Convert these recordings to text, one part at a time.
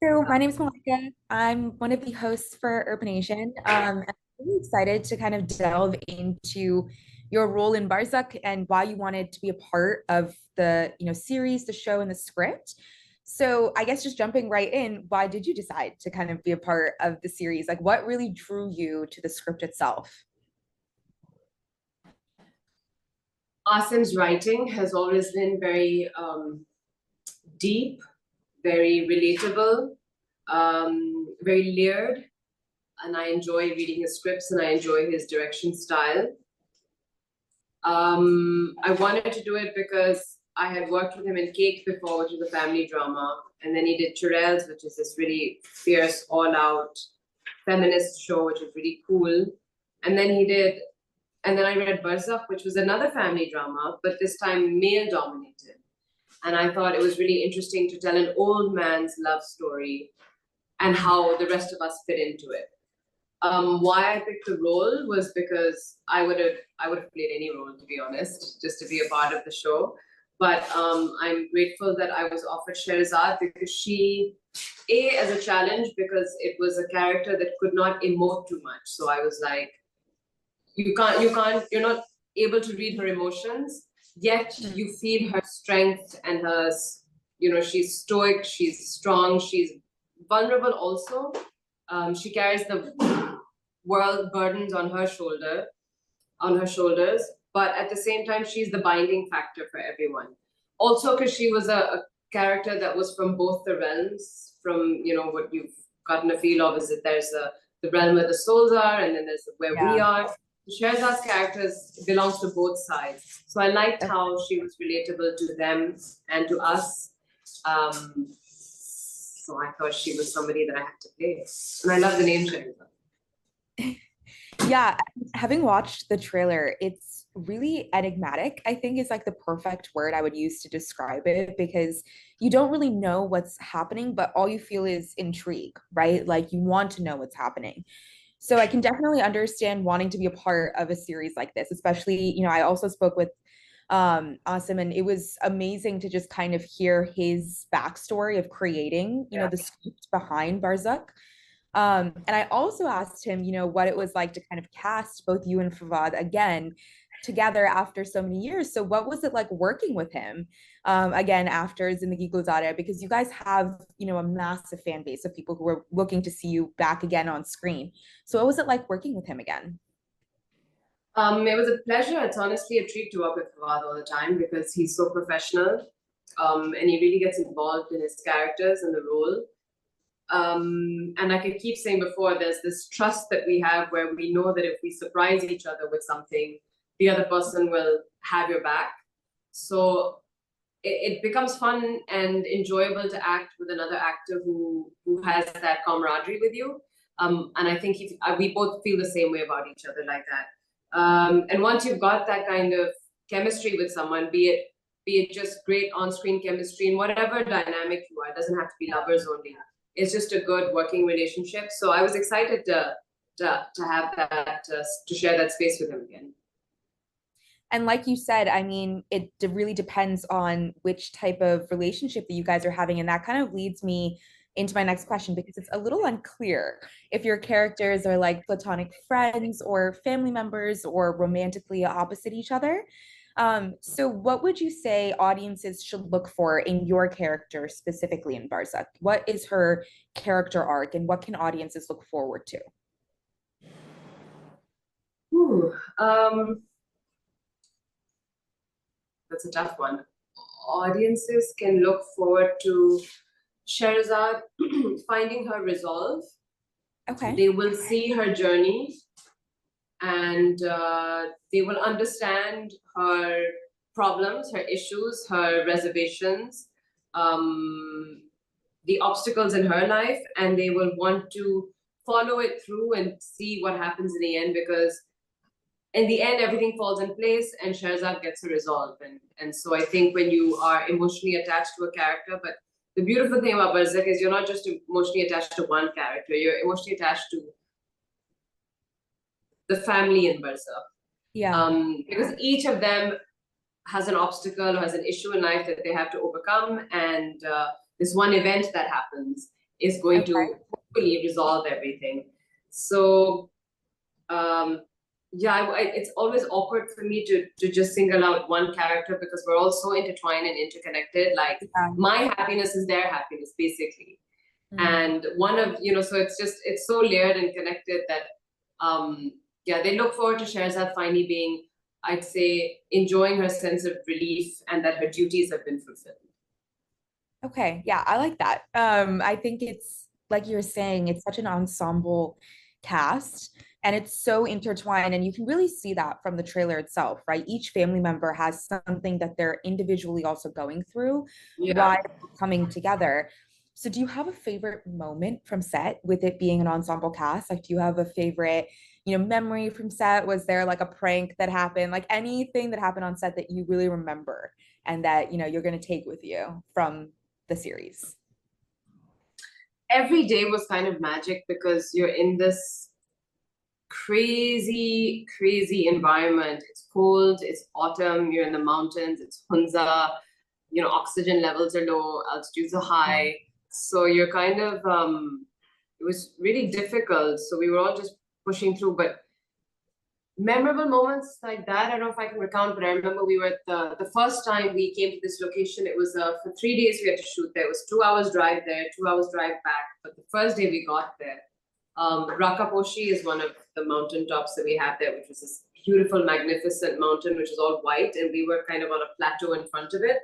So my name is Malika. I'm one of the hosts for Urbanation. I'm really excited to kind of delve into your role in Barzakh and why you wanted to be a part of the, series, the show, and the script. So I guess just jumping right in, why did you decide to kind of be a part of the series? Like, what really drew you to the script itself? Asim's writing has always been very deep, very relatable, very layered, and I enjoy reading his scripts and I enjoy his direction style. I wanted to do it because I had worked with him in Cake before, which was a family drama, and then he did Churels, which is this really fierce, all-out feminist show, which is really cool. And then he did And then I read Barzakh, which was another family drama, but this time male dominated. And I thought it was really interesting to tell an old man's love story and how the rest of us fit into it. Why I picked the role was because I would have played any role, to be honest, just to be a part of the show. But I'm grateful that I was offered Sherazad because as a challenge, because it was a character that could not emote too much. So I was like, you're not able to read her emotions, yet you feel her strength and she's stoic, she's strong, she's vulnerable also. She carries the world burdens on her shoulders, but at the same time, she's the binding factor for everyone. Also, because she was a character that was from both the realms, from what you've gotten a feel of is that there's the realm where the souls are, and then there's where we Yeah. are. Shehzad's characters belongs to both sides. So I liked how she was relatable to them and to us. So I thought she was somebody that I had to play. And I love the name Shehzad. Yeah, having watched the trailer, it's really enigmatic, I think is like the perfect word I would use to describe it because you don't really know what's happening, but all you feel is intrigue, right? Like you want to know what's happening. So I can definitely understand wanting to be a part of a series like this, especially, I also spoke with Asim, and it was amazing to just kind of hear his backstory of creating, the script behind Barzakh. And I also asked him, what it was like to kind of cast both you and Fawad again together after so many years. So what was it like working with him again after Zindagi Gulzare? Because you guys have, a massive fan base of people who are looking to see you back again on screen. So what was it like working with him again? It was a pleasure. It's honestly a treat to work with Fawad all the time because he's so professional, and he really gets involved in his characters and the role. And like I keep saying before, there's this trust that we have where we know that if we surprise each other with something, the other person will have your back. So it becomes fun and enjoyable to act with another actor who has that camaraderie with you. And I think we both feel the same way about each other like that. And once you've got that kind of chemistry with someone, be it just great on-screen chemistry in whatever dynamic you are, it doesn't have to be lovers only. It's just a good working relationship. So I was excited to have that to share that space with him again. And like you said, I mean, really depends on which type of relationship that you guys are having. And that kind of leads me into my next question because it's a little unclear if your characters are like platonic friends or family members or romantically opposite each other. So what would you say audiences should look for in your character specifically in Barzakh? What is her character arc and what can audiences look forward to? Ooh, that's a tough one. Audiences can look forward to Sherazad finding her resolve. Okay. They will see her journey and they will understand her problems, her issues, her reservations, the obstacles in her life, and they will want to follow it through and see what happens in the end because in the end everything falls in place and Sherazad gets a resolve. And so I think when you are emotionally attached to a character, but the beautiful thing about Barzakh is you're not just emotionally attached to one character, you're emotionally attached to the family in Barzakh. Yeah. Because each of them has an obstacle or has an issue in life that they have to overcome. And this one event that happens is going Okay. to hopefully resolve everything. So yeah, it's always awkward for me to just single out one character because we're all so intertwined and interconnected. Like Yeah. my happiness is their happiness, basically. Mm. And one of, so it's so layered and connected that yeah, they look forward to Sherzad finally being, I'd say, enjoying her sense of relief and that her duties have been fulfilled. Okay, yeah, I like that. I think it's like you're saying, it's such an ensemble cast and it's so intertwined, and you can really see that from the trailer itself, right? Each family member has something that they're individually also going through Yeah. while coming together. So do you have a favorite moment from set with it being an ensemble cast? Like, do you have a favorite, memory from set? Was there like a prank that happened, like anything that happened on set that you really remember and that, you're going to take with you from the series? Every day was kind of magic because you're in this crazy, crazy environment. It's cold, it's autumn, you're in the mountains, it's Hunza, oxygen levels are low, altitudes are high. So you're kind of, it was really difficult. So we were all just pushing through. But memorable moments like that, I don't know if I can recount, but I remember we were at the first time we came to this location, it was for 3 days we had to shoot there. It was 2 hours drive there, 2 hours drive back. But the first day we got there, Rakaposhi is one of the mountain tops that we have there, which was this beautiful, magnificent mountain, which is all white, and we were kind of on a plateau in front of it.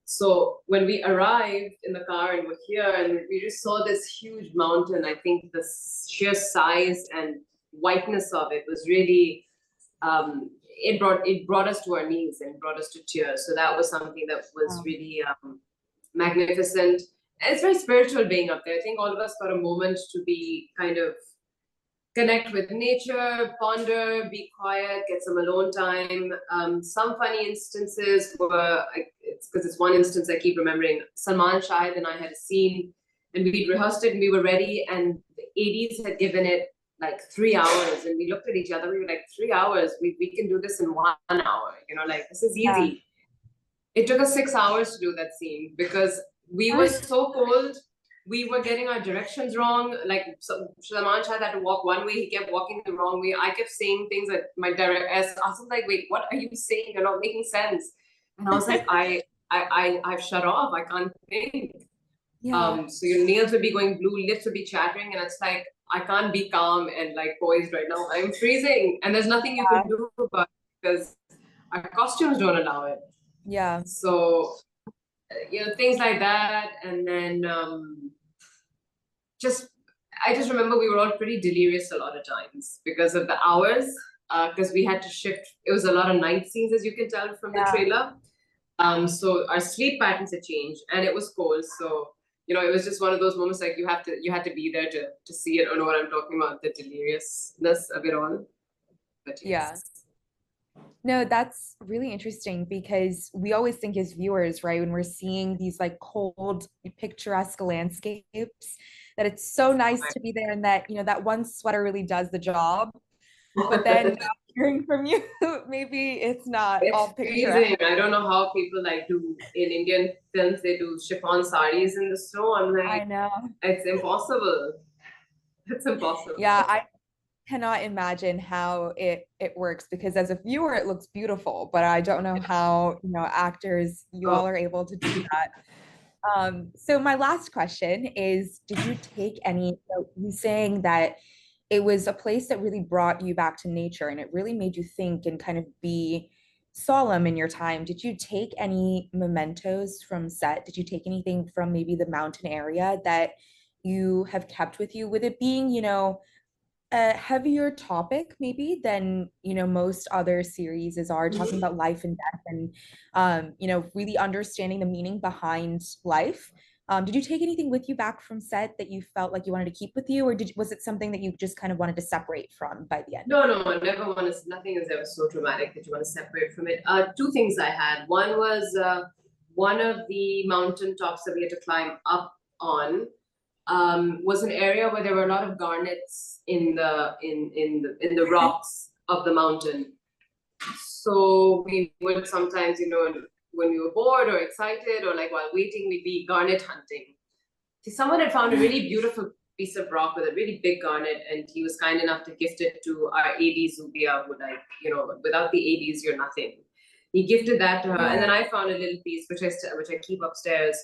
So when we arrived in the car and were here, and we just saw this huge mountain, I think the sheer size and whiteness of it was really it brought us to our knees and brought us to tears. So that was something that was Um, really magnificent. And it's very spiritual being up there. I think all of us got a moment to be kind of connect with nature, ponder, be quiet, get some alone time. Some funny instances were, it's because it's one instance I keep remembering. Salman Shahid and I had a scene and we'd rehearsed it and we were ready, and the ADs had given it like 3 hours, and we looked at each other, we were like, 3 hours, we can do this in 1 hour, like this is yeah. easy. It took us 6 hours to do that scene because we were so cold. We were getting our directions wrong. Like, so Salman Shah had to walk one way. He kept walking the wrong way. I kept saying things that my director, I was like, wait, what are you saying? You're not making sense. And I was like, I've shut off. I can't think. Yeah. So your nails would be going blue, lips would be chattering, and it's like, I can't be calm and like poised right now. I'm freezing, and there's nothing you can do about it because our costumes don't allow it. Yeah. So, things like that. And then just, I just remember we were all pretty delirious a lot of times because of the hours, because we had to shift. It was a lot of night scenes, as you can tell from the Yeah. trailer. So our sleep patterns had changed and it was cold. So, it was just one of those moments like you had to be there to see it or know what I'm talking about, the deliriousness of it all. But Yeah. yes. No, that's really interesting because we always think as viewers, right, when we're seeing these like cold, picturesque landscapes, that it's so nice to be there and that, that one sweater really does the job. But then hearing from you, maybe it's not It's all picturesque. freezing. I don't know how people like do in Indian films, they do chiffon saris in the snow. I'm I like, know. it's impossible. It's impossible. Yeah, I cannot imagine how it works because as a viewer it looks beautiful, but I don't know how, actors, you Oh, all are able to do that. So my last question is, did you take any, so you saying that it was a place that really brought you back to nature and it really made you think and kind of be solemn in your time. Did you take any mementos from set? Did you take anything from maybe the mountain area that you have kept with you? With it being, a heavier topic maybe than most other series are talking about life and death and really understanding the meaning behind life. Did you take anything with you back from set that you felt like you wanted to keep with you, or was it something that you just kind of wanted to separate from by the end of no, it? no, I never want to, nothing is ever so dramatic that you want to separate from it. Two things I had. One was one of the mountain tops that we had to climb up on was an area where there were a lot of garnets in the rocks of the mountain. So we would sometimes, when we were bored or excited or like while waiting, we'd be garnet hunting. See, someone had found a really beautiful piece of rock with a really big garnet, and he was kind enough to gift it to our AD Zubia, who, like, without the ADs, you're nothing. He gifted that to her, and then Yeah. I found a little piece which I keep upstairs.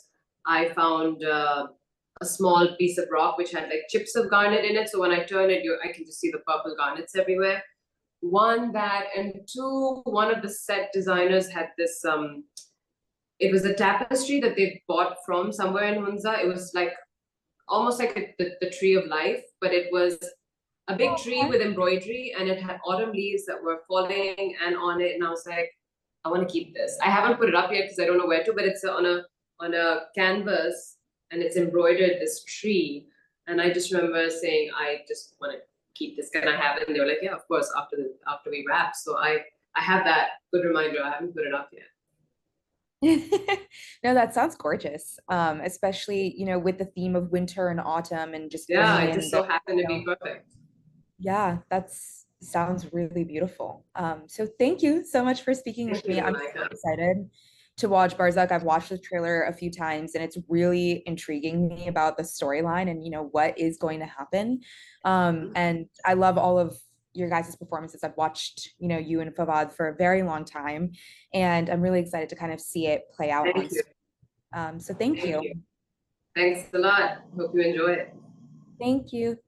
I found a small piece of rock which had like chips of garnet in it. So when I turn it, I can just see the purple garnets everywhere. One that, and two, one of the set designers had this. It was a tapestry that they bought from somewhere in Hunza. It was like almost like the tree of life, but it was a big tree with embroidery, and it had autumn leaves that were falling and on it. And I was like, I want to keep this. I haven't put it up yet because I don't know where to, but it's on a canvas, and it's embroidered this tree. And I just remember saying, I just want to keep this. Can I have it? And they were like, yeah, of course. After we wrap, so I have that good reminder. I haven't put it up yet. No, that sounds gorgeous. Especially, with the theme of winter and autumn and just Yeah, bringing it in just the, so happened to you be know, perfect. yeah, that's sounds really beautiful. So thank you so much for speaking Thank with me. you, I'm so Malika. excited to watch Barzakh. I've watched the trailer a few times and it's really intriguing me about the storyline and what is going to happen. And I love all of your guys' performances. I've watched, you and Fawad for a very long time, and I'm really excited to kind of see it play out on Thank you. screen. So thank Thank you. you. Thanks a lot. Hope you enjoy it. Thank you.